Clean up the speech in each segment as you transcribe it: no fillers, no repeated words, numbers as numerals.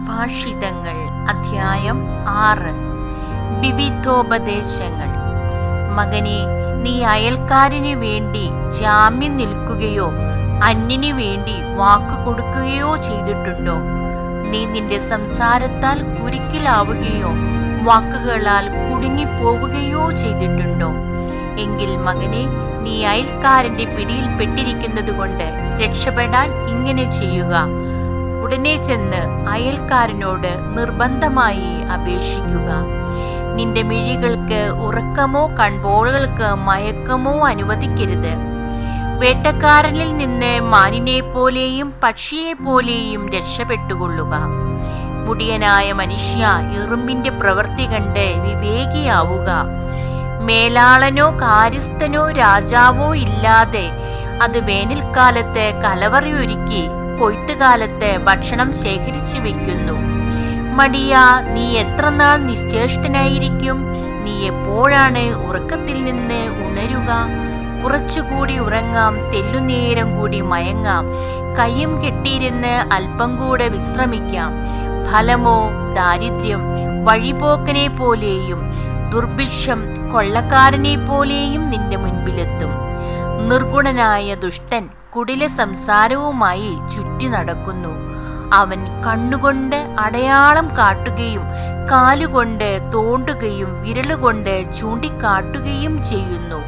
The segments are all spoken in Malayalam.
സുഭാഷിതങ്ങൾ അധ്യായം 6. വിവിധോപദേശങ്ങൾ. മകനെ, നീ അയൽക്കാരന് വേണ്ടി ജാമ്യം നിൽക്കുകയോ അന്യന് വേണ്ടി വാക്ക് കൊടുക്കുകയോ ചെയ്തിട്ടുണ്ടോ? നീ നിന്റെ സംസാരത്താൽ കുരുക്കിലാവുകയോ വാക്കുകളാൽ കുടുങ്ങിപ്പോവുകയോ ചെയ്തിട്ടുണ്ടോ? എങ്കിൽ മകനെ, നീ അയൽക്കാരന്റെ പിടിയിൽ പെട്ടിരിക്കുന്നത് കൊണ്ട് രക്ഷപ്പെടാൻ ഇങ്ങനെ ചെയ്യുക. ഉടനെ ചെന്ന് അയൽക്കാരനോട് നിർബന്ധമായി അപേക്ഷിക്കുക. നിന്റെ മിഴികൾക്ക് ഉറക്കമോ കൺപോളകൾക്ക് മയക്കമോ അനുവദിക്കരുത്. വേട്ടക്കാരനിൽ നിന്ന് മാനിനെ പോലെയും പക്ഷിയെ പോലെയും രക്ഷപ്പെട്ടുകൊള്ളുക. മുടിയനായ മനുഷ്യ, ഇറുമ്പിന്റെ പ്രവൃത്തി കണ്ട് വിവേകിയാവുക. മേലാളനോ കാര്യസ്ഥനോ രാജാവോ ഇല്ലാതെ അത് വേനൽക്കാലത്ത് കലവറയൊരുക്കി കൊയ്ത്തുകാലത്ത് ഭക്ഷണം ശേഖരിച്ചു വെക്കുന്നു. മടിയ, നീ എത്ര നാൾ നിശ്ചേഷ്ടനായിരിക്കും? നീ എപ്പോഴാണ് ഉറക്കത്തിൽ നിന്ന് ഉണരുക? കുറച്ചുകൂടി ഉറങ്ങാം, തെല്ലുനേരം കൂടി മയങ്ങാം, കയ്യും കെട്ടിയിരുന്ന് അല്പം കൂടെ വിശ്രമിക്കാം. ഫലമോ ദാരിദ്ര്യം വഴിപോക്കനെ പോലെയും ദുർഭിക്ഷം കൊള്ളക്കാരനെ പോലെയും നിന്റെ മുൻപിലെത്തും. നിർഗുണനായ ദുഷ്ടൻ കുടില സംസാരവുമായി ചുറ്റി നടക്കുന്നു. അവൻ കണ്ണുകൊണ്ട് അടയാളം കാട്ടുകയും കാലുകൊണ്ട് തോണ്ടുകയും വിരലുകൊണ്ട് ചൂണ്ടിക്കാട്ടുകയും ചെയ്യുന്നു.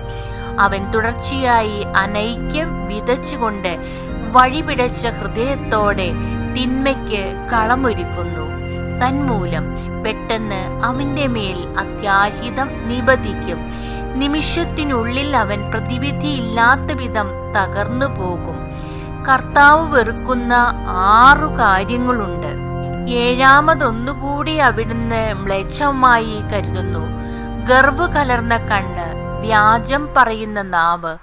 അവൻ തുടർച്ചയായി അനൈക്യം വിതച്ചുകൊണ്ട് വഴിപിഴച്ച ഹൃദയത്തോടെ തിന്മയ്ക്ക് കളമൊരുക്കുന്നു. തന്മൂലം പെട്ടെന്ന് അവന്റെ മേൽ അത്യാഹിതം നിബദിക്കും. നിമിഷത്തിനുള്ളിൽ അവൻ പ്രതിവിധിയില്ലാത്ത വിധം തകർന്നു പോകും. കർത്താവ് വെറുക്കുന്ന 6 കാര്യങ്ങളുണ്ട്. 7-മതൊന്നുകൂടി അവിടുന്ന് മ്ലേച്ഛമായി കരുതുന്നു. ഗർവ് കലർന്ന കണ്ണ്, വ്യാജം പറയുന്ന നാവ്,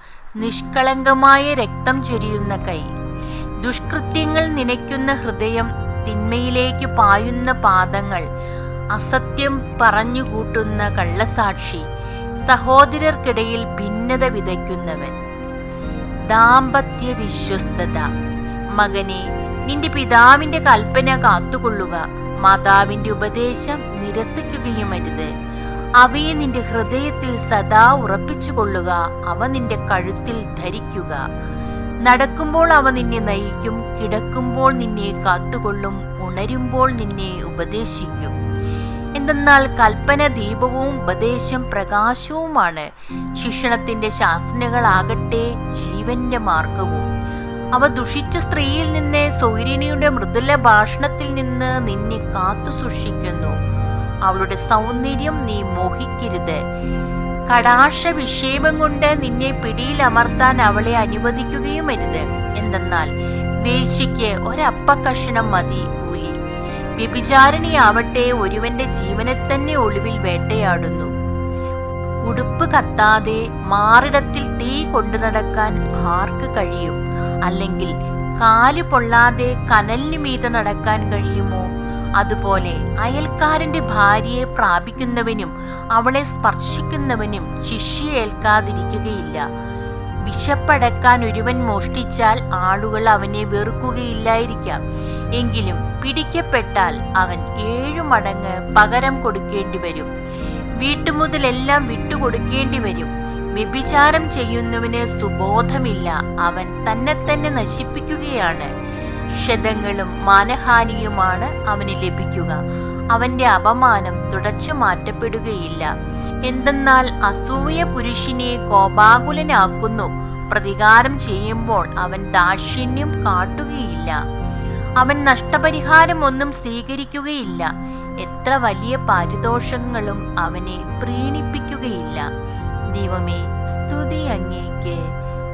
നിഷ്കളങ്കമായ രക്തം ചൊരിയുന്ന കൈ, ദുഷ്കൃത്യങ്ങൾ നനയ്ക്കുന്ന ഹൃദയം, തിന്മയിലേക്ക് പായുന്ന പാദങ്ങൾ, അസത്യം പറഞ്ഞുകൂട്ടുന്ന കള്ളസാക്ഷി, സഹോദരർക്കിടയിൽ ഭിന്നത വിതയ്ക്കുന്നവൻ. ദാമ്പത്യ വിശ്വസ്തത. മകനെ, നിന്റെ പിതാവിന്റെ കൽപ്പന കാത്തുകൊള്ളുക. മാതാവിന്റെ ഉപദേശം നിരസിക്കുകയും അരുത്. അവയെ നിന്റെ ഹൃദയത്തിൽ സദാ ഉറപ്പിച്ചുകൊള്ളുക. അവ നിന്റെ കഴുത്തിൽ ധരിക്കുക. നടക്കുമ്പോൾ അവ നിന്നെ നയിക്കും, കിടക്കുമ്പോൾ നിന്നെ കാത്തുകൊള്ളും, ഉണരുമ്പോൾ നിന്നെ ഉപദേശിക്കും. എന്തെന്നാൽ കൽപ്പന ദീപവും ഉപദേശം പ്രകാശവുമാണ്. ശിക്ഷണത്തിന്റെ ശാസനകളാകട്ടെ ജീവന്റെ മാർഗവും. അവ ദുഷിച്ച സ്ത്രീയിൽ നിന്ന്, സ്വൈരിണിയുടെ മൃദുല ഭാഷണത്തിൽ നിന്ന് നിന്നെ കാത്തു സൂക്ഷിക്കുന്നു. അവളുടെ സൗന്ദര്യം നീ മോഹിക്കരുത്. കടാക്ഷ വിക്ഷേപം കൊണ്ട് നിന്നെ പിടിയിൽ അമർത്താൻ അവളെ അനുവദിക്കുകയും അരുത്. എന്തെന്നാൽ വേശ്യയ്ക്ക് ഒരപ്പക്കഷണം മതി കൂലി. വ്യഭിചാരിണിയാവട്ടെ ഒരുവന്റെ ജീവനെ തന്നെ ഒളിവിൽ വേട്ടയാടുന്നു. ഉടുപ്പ് കത്താതെ മാറിടത്തിൽ തീ കൊണ്ടു നടക്കാൻ ആർക്ക് കഴിയും? അല്ലെങ്കിൽ കാല് പൊള്ളാതെ കനലിനു മീതെ നടക്കാൻ കഴിയുമോ? അതുപോലെ അയൽക്കാരന്റെ ഭാര്യയെ പ്രാപിക്കുന്നവനും അവളെ സ്പർശിക്കുന്നവനും ശിക്ഷയേൽക്കാതിരിക്കുകയില്ല. വിശപ്പടക്കാൻ ഒരുവൻ മോഷ്ടിച്ചാൽ ആളുകൾ അവനെ വെറുക്കുകയില്ലായിരിക്കാം. എങ്കിലും പിടിക്കപ്പെട്ടാൽ അവൻ 7 മടങ്ങ് പകരം കൊടുക്കേണ്ടി വരും. വീട്ടുമുതലെല്ലാം വിട്ടുകൊടുക്കേണ്ടി വരും. വ്യഭിചാരം ചെയ്യുന്നവന് സുബോധമില്ല, അവൻ തന്നെ നശിപ്പിക്കുകയാണ്. ക്ഷതങ്ങളും മാനഹാനിയുമാണ് അവന് ലഭിക്കുക. അവന്റെ അപമാനം തുടച്ചു മാറ്റപ്പെടുകയില്ല. എന്തെന്നാൽ അസൂയ പുരുഷനെ കോപാകുലനാക്കുന്നു. പ്രതികാരം ചെയ്യുമ്പോൾ അവൻ ദാക്ഷിണ്യം കാട്ടുകയില്ല. അവൻ നഷ്ടപരിഹാരം ഒന്നും സ്വീകരിക്കുകയില്ല. എത്ര വലിയ പാരിതോഷങ്ങളും അവനെ പ്രീണിപ്പിക്കുകയില്ല. ദൈവമേ, സ്തുതി അങ്ങേക്ക്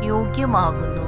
യോഗ്യമാകുന്നു.